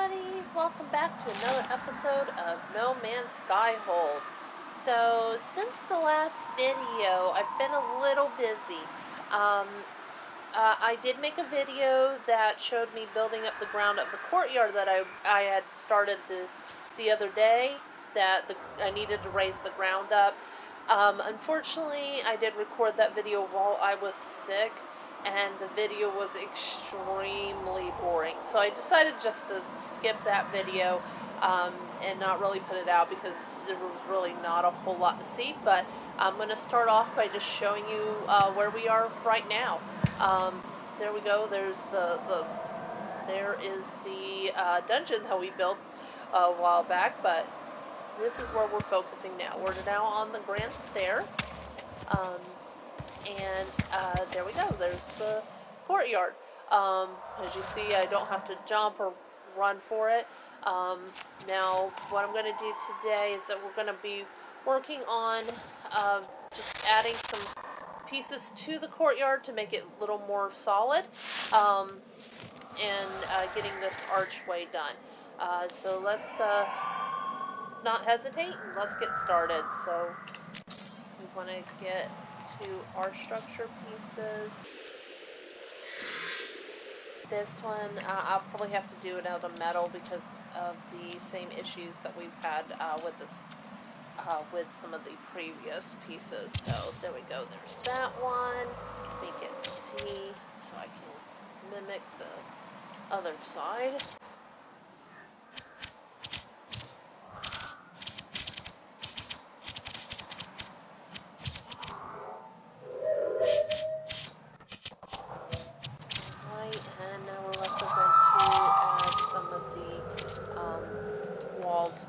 everybody! Welcome back to another episode of No Man's Skyhold. So, since the last video, I've been a little busy. Um, I did make a video that showed me building up the ground of the courtyard that I had started the other day, I needed to raise the ground up. Unfortunately, I did record that video while I was sick, and the video was extremely boring. So I decided just to skip that video and not really put it out because there was really not a whole lot to see. But I'm going to start off by just showing you where we are right now. There we go. There is the dungeon that we built a while back, but this is where we're focusing now. We're now on the grand stairs. And there we go. There's the courtyard. As you see, I don't have to jump or run for it. Now, what I'm going to do today is that we're going to be working on just adding some pieces to the courtyard to make it a little more solid, and getting this archway done. So let's not hesitate and let's get started. So we want to get to our structure pieces. This one I'll probably have to do it out of metal because of the same issues that we've had with this with some of the previous pieces. So there we go. There's that one. Make it see so I can mimic the other side.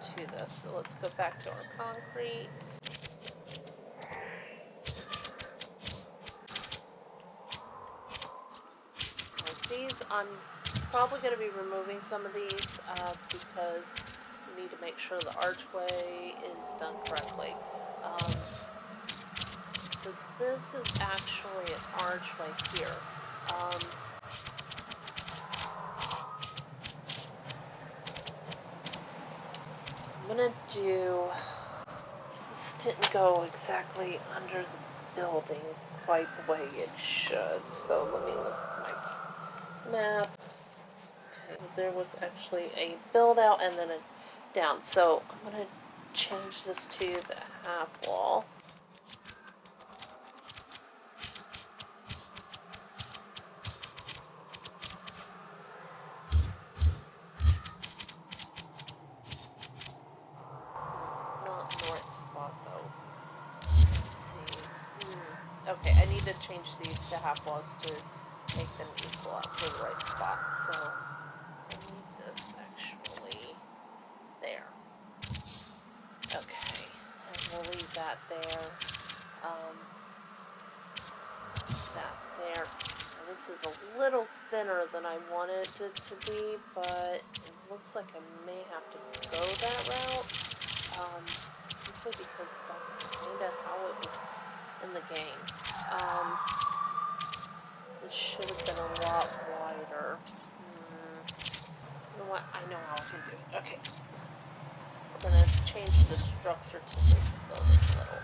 To this. So let's go back to our concrete. These, I'm probably going to be removing some of these because we need to make sure the archway is done correctly. So this is actually an archway here. I'm gonna do, this didn't go exactly under the building quite the way it should, so let me look at my map. Okay, there was actually a build out and then a down, so I'm gonna change this to the half wall. Okay, I need to change these to half walls to make them equal out to the right spot. So I need this actually there. Okay, and we'll leave that there. That there. Now, this is a little thinner than I wanted it to be, but it looks like I may have to go that route. Simply because that's kind of how it was in the game. This should have been a lot wider. You know what? I know how I can do it. Okay. I'm going to change the structure to this building a little.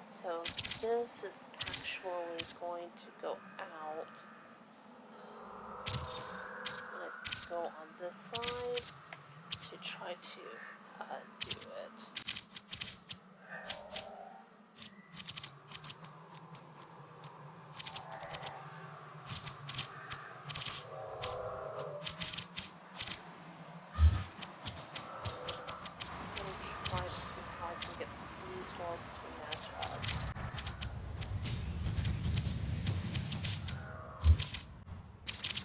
So this is actually going to go out. I'm going to go on this side to try to do it. I'm going to try to see how I can get these walls to match up.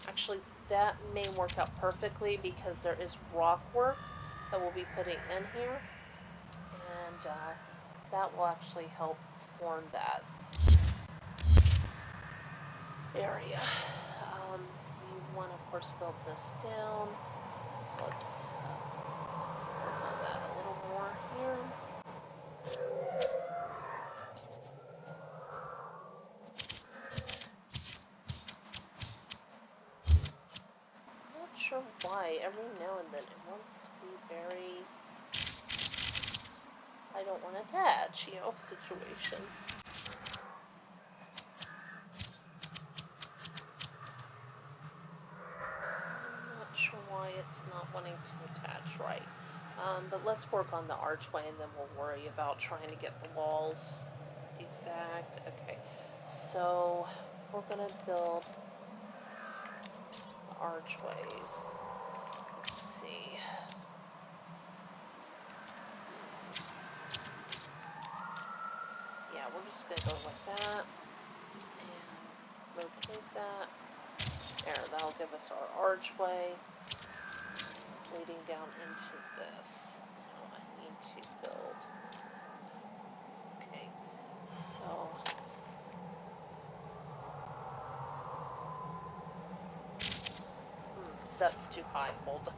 Actually, that may work out perfectly because there is rock work that we'll be putting in here, and that will actually help form that area. We want to, of course, build this down, so let's work on that a little more here. archway, every now and then it wants to be very, I don't want to attach, you know, situation. I'm not sure why it's not wanting to attach right. But let's work on the archway and then we'll worry about trying to get the walls exact. Okay, so we're going to build the archways. Let's see. Yeah, we're just going to go like that and rotate that. There, that'll give us our archway leading down into this. Now I need to build. Okay, so that's too high. Hold on.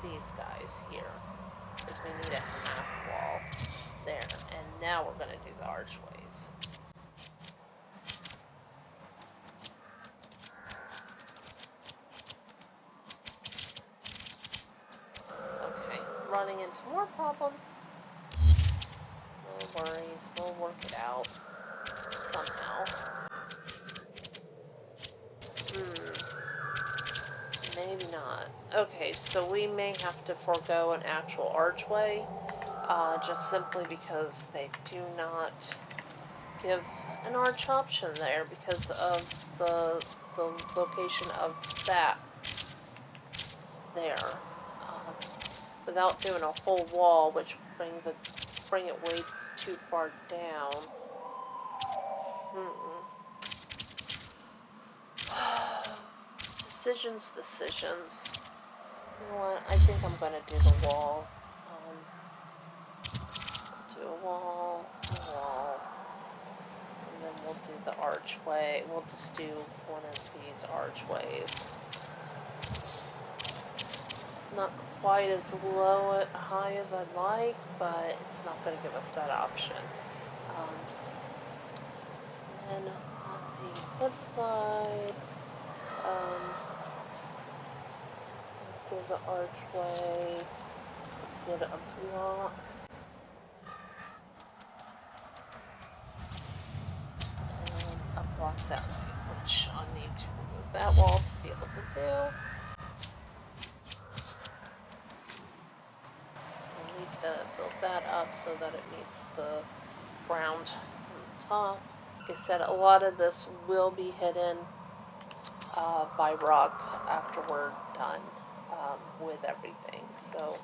These guys here, because we need a half wall there, and now we're going to do the archways. Okay, running into more problems. No worries, we'll work it out somehow. Maybe not. Okay, so we may have to forego an actual archway, just simply because they do not give an arch option there because of the location of that there. Without doing a whole wall, which bring it way too far down. Decisions. You know what? I think I'm gonna do the wall. Do a wall, and then we'll do the archway. We'll just do one of these archways. It's not quite as high as I'd like, but it's not going to give us that option. And on the flip side, do the archway, did a block, and a block that way, which I need to remove that wall to be able to do. We'll need to build that up so that it meets the ground on the top. Like I said, a lot of this will be hidden by rock after we're done with everything. So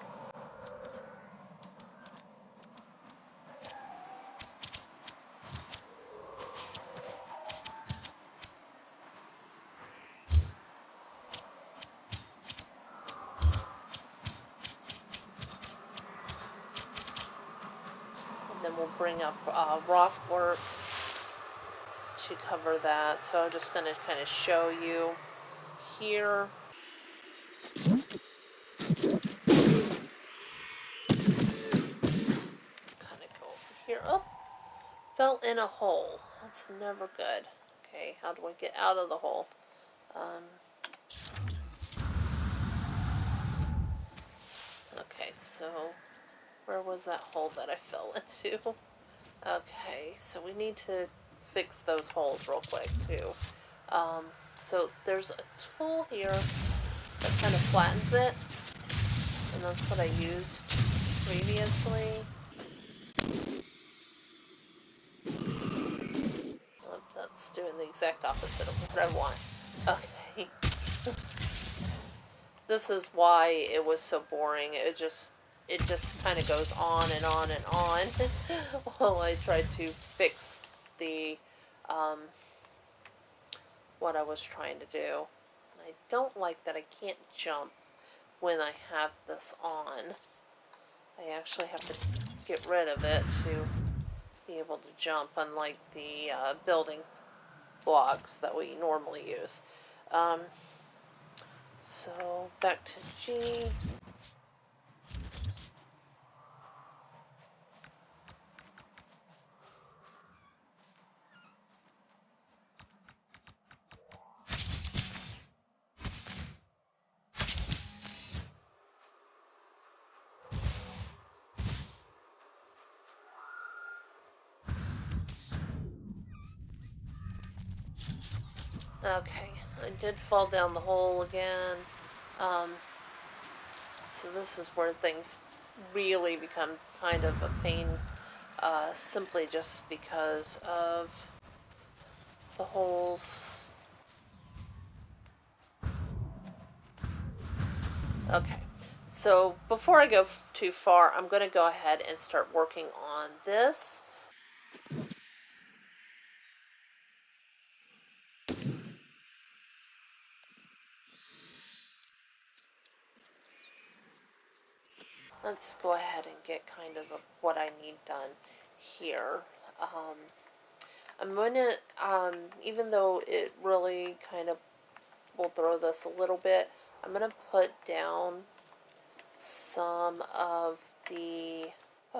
and then we'll bring up rock work to cover that. So I'm just going to kind of show you here. Kind of go over here. Oh, fell in a hole. That's never good. Okay, how do I get out of the hole? Okay, so where was that hole that I fell into? Okay, so we need to fix those holes real quick too. So there's a tool here that kind of flattens it, and that's what I used previously. Oh, that's doing the exact opposite of what I want. Okay. This is why it was so boring. It just kind of goes on and on and on while I tried to fix the what I was trying to do. And I don't like that I can't jump when I have this on. I actually have to get rid of it to be able to jump, unlike the building blocks that we normally use. So back to G. Okay, I did fall down the hole again. Um, so this is where things really become kind of a pain, simply just because of the holes. Okay, so before I go too far, I'm going to go ahead and start working on this. Let's go ahead and get kind of what I need done here. Um, I'm going to, even though it really kind of will throw this a little bit, I'm going to put down some of the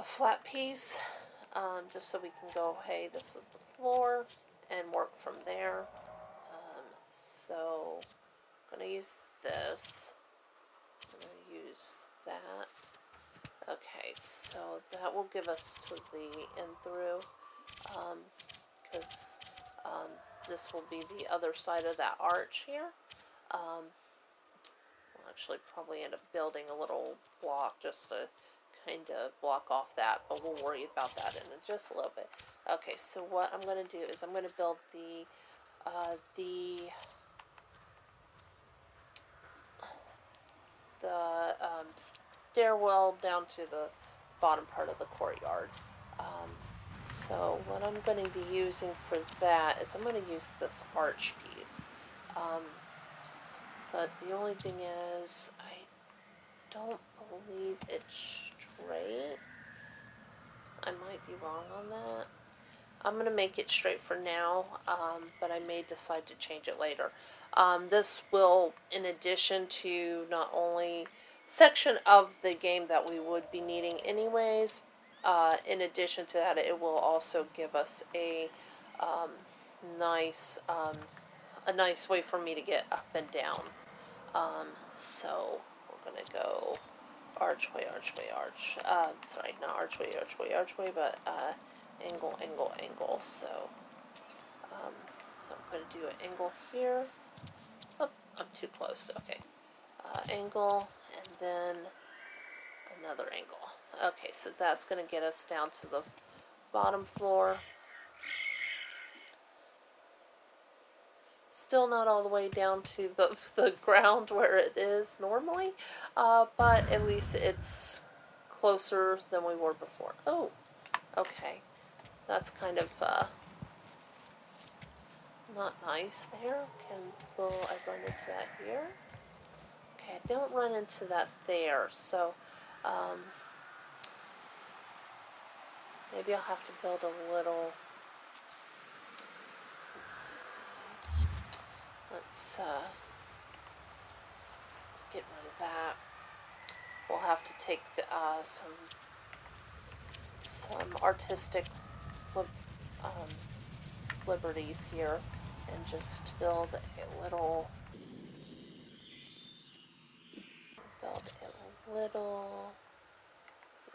flat piece, just so we can go, hey, this is the floor, and work from there. So I'm going to use this. I'm going to use that. Okay, so that will give us to the end through, because this will be the other side of that arch here. We'll actually probably end up building a little block just to kind of block off that, but we'll worry about that in just a little bit. Okay, so what I'm going to do is I'm going to build the stairwell down to the bottom part of the courtyard. Um, so what I'm going to be using for that is I'm going to use this arch piece. But the only thing is I don't believe it's straight. I might be wrong on that. I'm going to make it straight for now, but I may decide to change it later. This will, in addition to not only section of the game that we would be needing anyways, in addition to that, it will also give us um, nice, a nice way for me to get up and down. So we're going to go archway, archway, arch. Sorry, not archway, archway, archway, but angle, angle, angle. So I'm going to do an angle here. Oh, I'm too close. Okay. Angle, and then another angle. Okay, so that's going to get us down to the bottom floor. Still not all the way down to the ground where it is normally, but at least it's closer than we were before. Oh, okay. That's kind of not nice there. Will I run into that here? Okay, I don't run into that there, so maybe I'll have to build a little. Let's let's get rid of that. We'll have to take some artistic um, liberties here and just build a little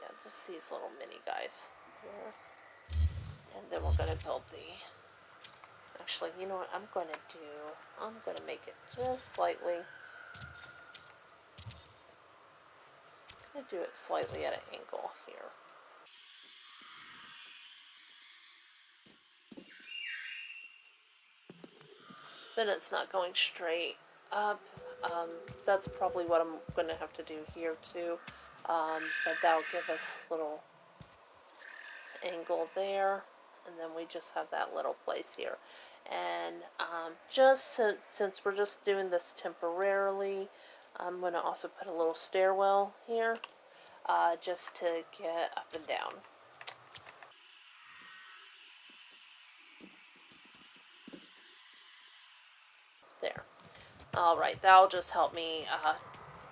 yeah, just these little mini guys here. And then we're going to build actually, you know what I'm going to do? I'm going to make it just slightly. I'm going to do it slightly at an angle here. Then it's not going straight up. That's probably what I'm going to have to do here too. But that'll give us a little angle there, and then we just have that little place here. And just since we're just doing this temporarily, I'm going to also put a little stairwell here, just to get up and down. There. Alright, that'll just help me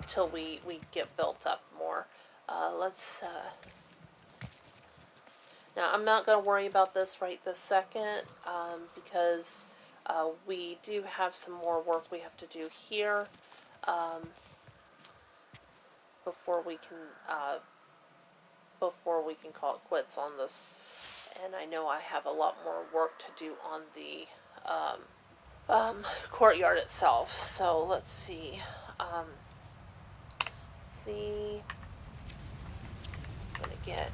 till we get built up more. Let's now I'm not going to worry about this right this second, because we do have some more work we have to do here before we can call it quits on this. And I know I have a lot more work to do on the courtyard itself. So let's see. Um, see, gonna get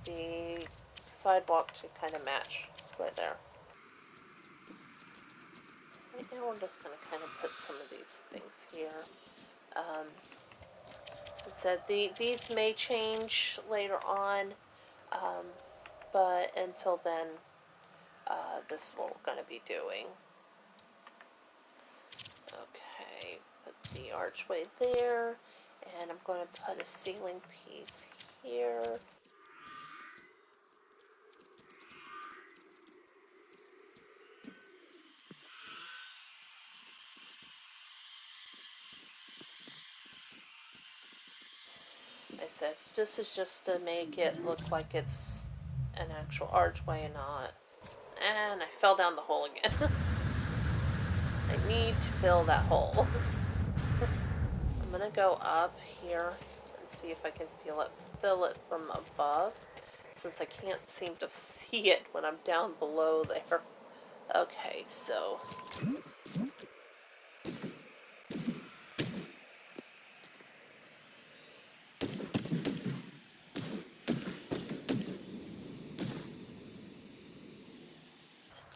the sidewalk to kind of match right there. Right now we're just gonna kind of put some of these things here. As I said, these may change later on, but until then, this is what we're going to be doing. Okay, put the archway there, and I'm going to put a ceiling piece here. I said, this is just to make it look like it's an actual archway and not. And I fell down the hole again. I need to fill that hole. I'm gonna go up here and see if I can fill it from above, since I can't seem to see it when I'm down below there. Okay, so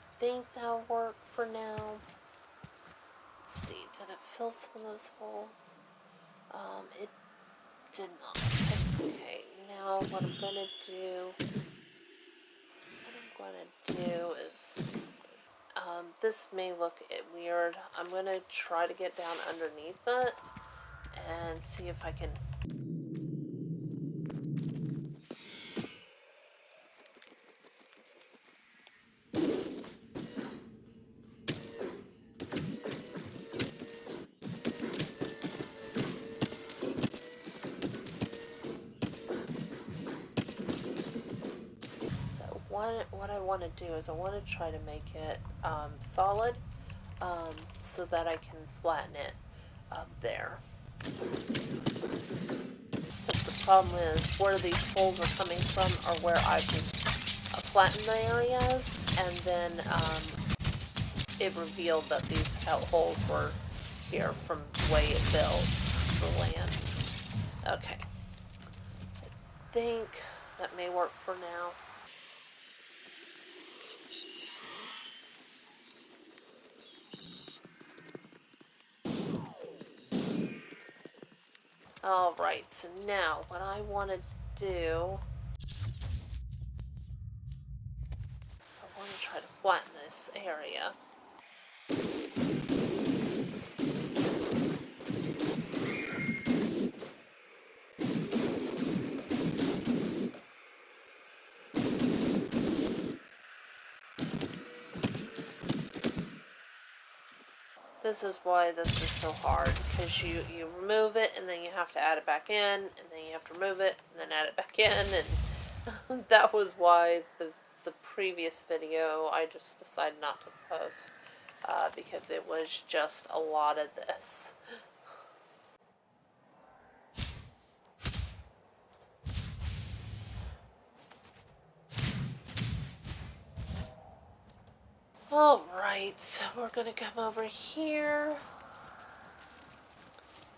I think that'll work for now. Let's see, did it fill some of those holes? It did not. Okay, now what I'm gonna do is, this may look weird. I'm gonna try to get down underneath it and see if I can. So what I want to do is I want to try to make it solid, so that I can flatten it up there. But the problem is where these holes are coming from are where I can flatten the areas, and then it revealed that these holes were here from the way it builds the land. Okay. I think that may work for now. Alright, so now what I want to do, I want to try to flatten this area. This is why this is so hard, because you remove it, and then you have to add it back in, and then you have to remove it, and then add it back in, and that was why the previous video I just decided not to post, because it was just a lot of this. Alright, so we're going to come over here,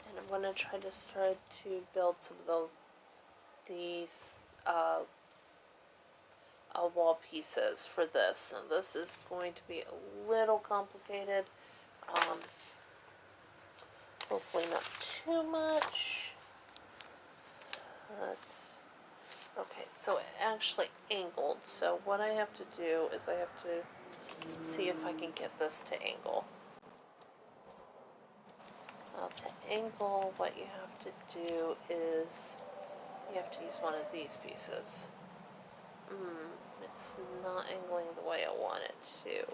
and I'm going to try to start to build some of these wall pieces for this. Now this is going to be a little complicated. Hopefully not too much. But, okay, so it actually angled. So what I have to do is I have to see if I can get this to angle. Now to angle, what you have to do is you have to use one of these pieces. It's not angling the way I want it to.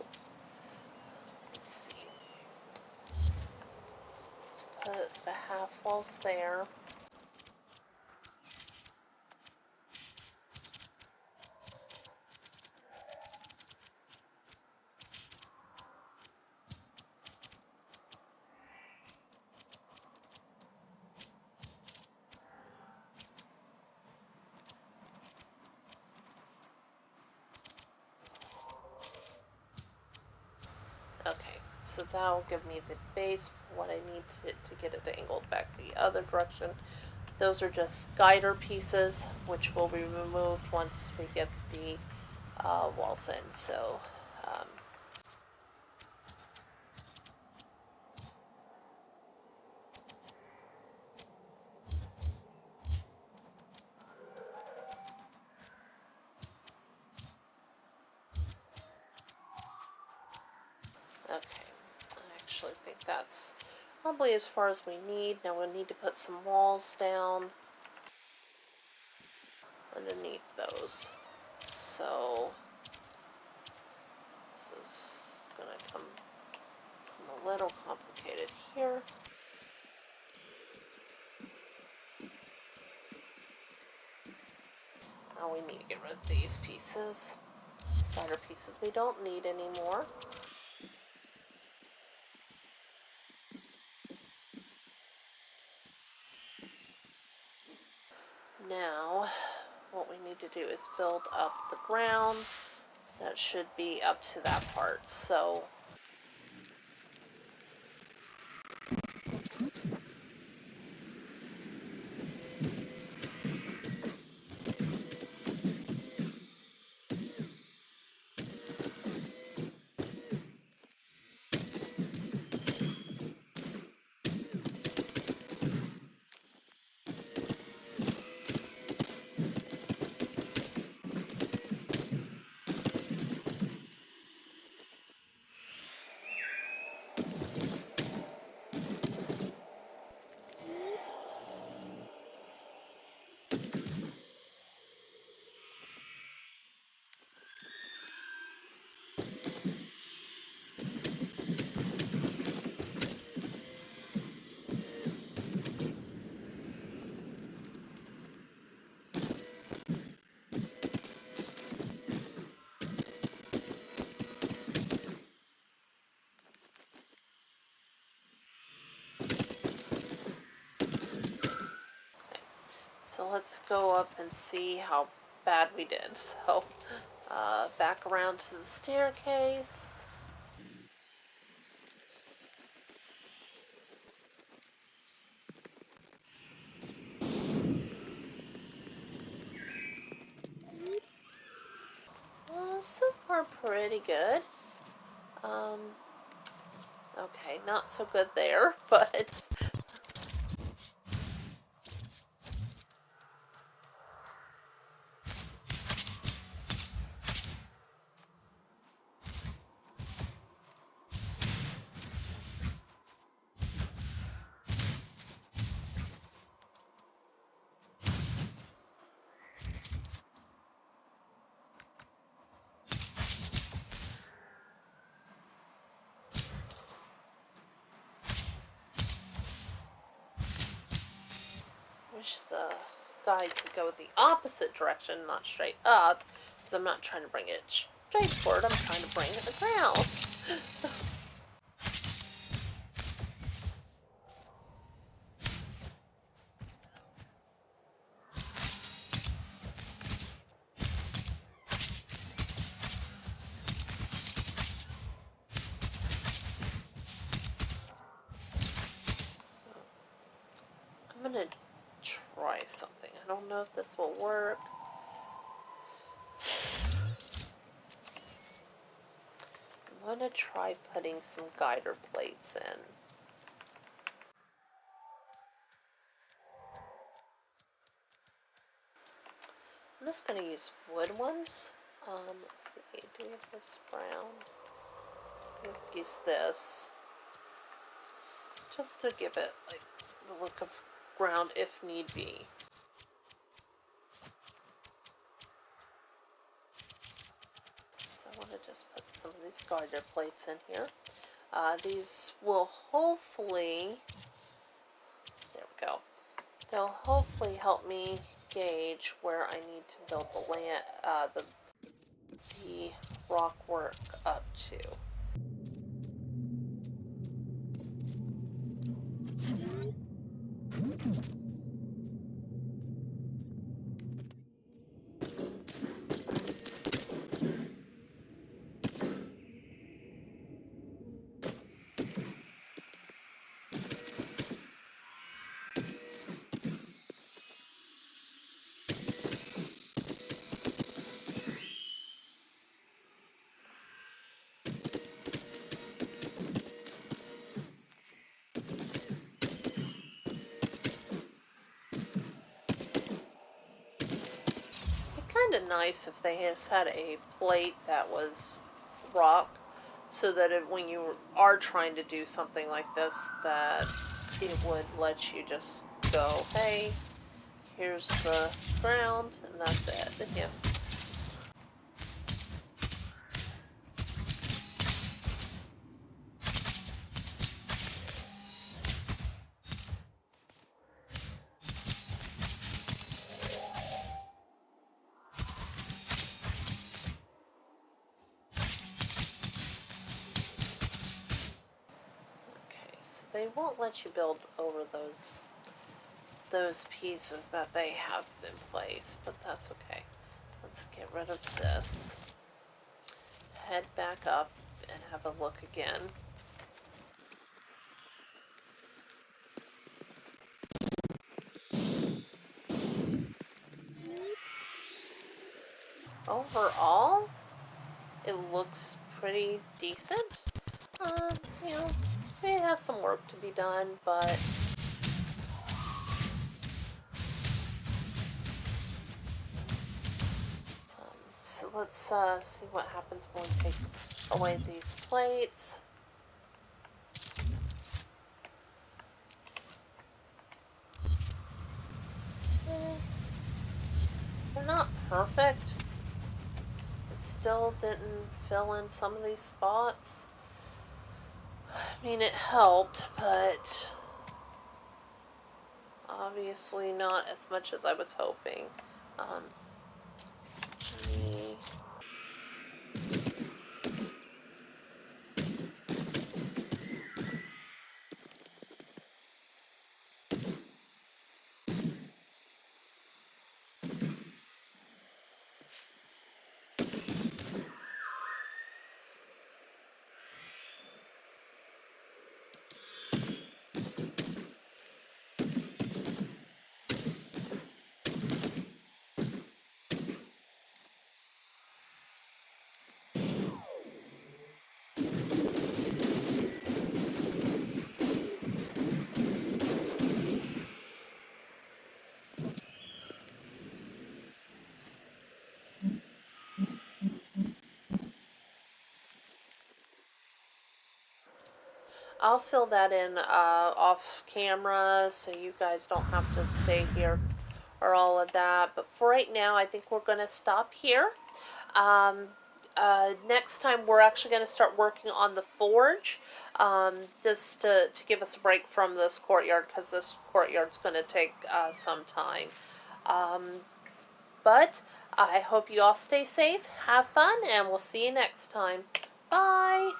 Let's see. Let's put the half walls there. so that'll give me the base for what I need to get it angled back the other direction. Those are just guider pieces, which will be removed once we get the walls in. So, okay, I actually think that's probably as far as we need. Now we'll need to put some walls down underneath those. So this is going to come a little complicated here. Now we need to get rid of these pieces. Guider pieces we don't need anymore. Now, what we need to do is build up the ground. That should be up to that part. So, so let's go up and see how bad we did. So, back around to the staircase. So far pretty good. Okay, not so good there, but wish the guides would go the opposite direction, not straight up, because I'm not trying to bring it straight forward, I'm trying to bring it to the ground. I'm gonna try something. I don't know if this will work. I'm gonna try putting some guider plates in. I'm just gonna use wood ones. Let's see, do we have this brown? I'm gonna use this just to give it like the look of ground if need be. So I want to just put some of these guider plates in here. These will hopefully, there we go, they'll hopefully help me gauge where I need to build the land, the rock work up to. kind of nice if they just had a plate that was rock, so that when you are trying to do something like this, that it would let you just go, hey, here's the ground, and that's it. Yeah. Okay, so they won't let you build over those pieces that they have in place, but that's okay. Let's get rid of this. Head back up and have a look again. Overall, it looks pretty decent. You know, it has some work to be done, but so let's see what happens when we take away these plates. They're not perfect. It still didn't fill in some of these spots. I mean, it helped, but obviously not as much as I was hoping. Let me... I'll fill that in off camera so you guys don't have to stay here or all of that. But for right now, I think we're going to stop here. Next time, we're actually going to start working on the forge, just to give us a break from this courtyard, because this courtyard's going to take some time. But I hope you all stay safe, have fun, and we'll see you next time. Bye!